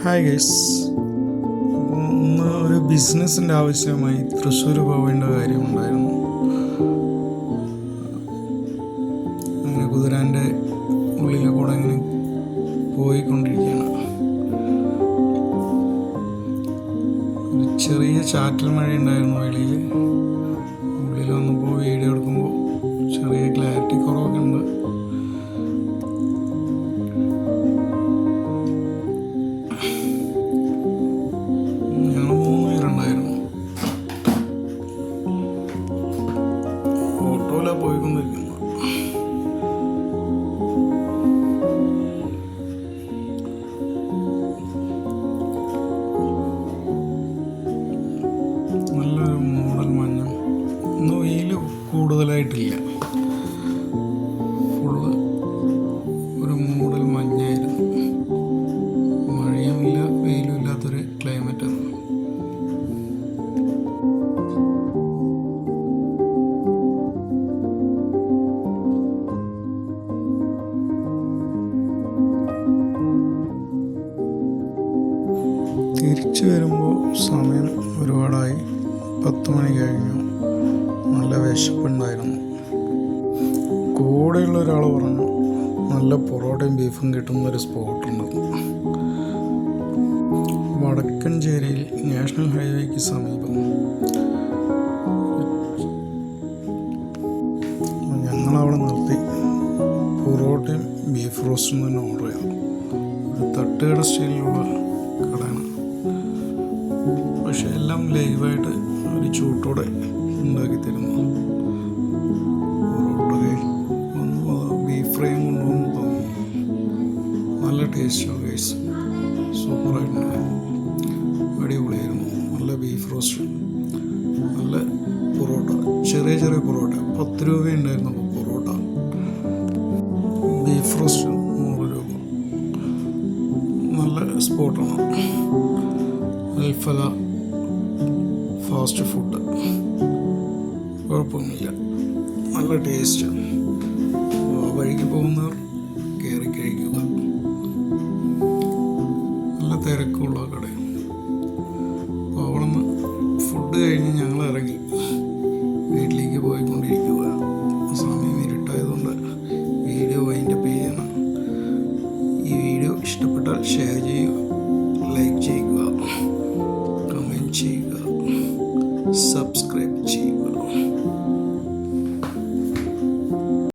Hi guys, ഇന്ന് ഒരു ബിസിനസ്സിൻ്റെ ആവശ്യമായി തൃശ്ശൂർ പോവേണ്ട കാര്യമുണ്ടായിരുന്നു. അങ്ങനെ കുതിരാൻ്റെ ഉള്ളിൽ കൂടെ ഇങ്ങനെ പോയിക്കൊണ്ടിരിക്കുകയാണ്. ഒരു ചെറിയ ചാറ്റൽ മഴ ഉണ്ടായിരുന്നു വെളിയിൽ. ഉള്ളിൽ വന്നപ്പോൾ വീഡിയോ എടുക്കുമ്പോൾ ചെറിയ ക്ലാരിറ്റി കുറവൊക്കെ ഉണ്ട്. പോയിക്കൊണ്ടിരിക്കുന്നു. നല്ലൊരു മൂടൽ മഞ്ഞും. ഇന്ന് വെയിൽ കൂടുതലായിട്ടില്ല, ഫുള്ള് ഒരു മൂടൽ മഞ്ഞായിരുന്നു. മഴയുമില്ല വെയിലും ഇല്ലാത്തൊരു ക്ലൈമറ്റാണ്. തിരിച്ചു വരുമ്പോൾ സമയം ഒരുപാടായി, 10 മണി കഴിഞ്ഞു. നല്ല വിശപ്പുണ്ടായിരുന്നു. കൂടെയുള്ള ഒരാൾ പറഞ്ഞു നല്ല പൊറോട്ടയും ബീഫും കിട്ടുന്നൊരു സ്പോട്ടുണ്ട്. വടക്കഞ്ചേരിയിൽ നാഷണൽ ഹൈവേക്ക് സമീപം. ഞങ്ങളവിടെ നിർത്തി പൊറോട്ടയും ബീഫ് റോസ്റ്റും തന്നെ ഓർഡർ ചെയ്തു. ഒരു തട്ടുകട സ്റ്റൈലിലുള്ള കടയാണ്, പക്ഷെ എല്ലാം ലൈവായിട്ട് ഒരു ചൂട്ടോടെ ഉണ്ടാക്കി തരുന്നു. പൊറോട്ട ബീഫ് ഫ്രൈയും കൊണ്ടുവന്ന് തോന്നുന്നു. നല്ല ടേസ്റ്റാണ് ഗൈസ്, സൂപ്പറായിട്ടുണ്ട്, അടിപൊളിയായിരുന്നു. നല്ല ബീഫ് റോസ്റ്റ്, നല്ല പൊറോട്ട, ചെറിയ ചെറിയ പൊറോട്ട 10 രൂപ ഉണ്ടായിരുന്നു പൊറോട്ട. ബീഫ് റോസ്റ്റ് 100 രൂപ. നല്ല സ്പോട്ടാണ്. അൽഫല ഫാസ്റ്റ് ഫുഡ്, കുഴപ്പമൊന്നുമില്ല, നല്ല ടേസ്റ്റ്. വഴിക്ക് പോകുന്നവർ കയറി കഴിക്കുക. നല്ല തിരക്കുള്ള കടയാണ്. അപ്പോൾ അവിടെ നിന്ന് ഫുഡ് കഴിഞ്ഞ് ഞങ്ങൾ ഇറങ്ങി വീട്ടിലേക്ക് പോയിക്കൊണ്ടിരിക്കുക. സമയം ഇരുട്ടായതുകൊണ്ട് വീഡിയോ വൈൻഡപ്പ് ചെയ്യണം. ഈ വീഡിയോ ഇഷ്ടപ്പെട്ടാൽ ഷെയർ ചെയ്യുക.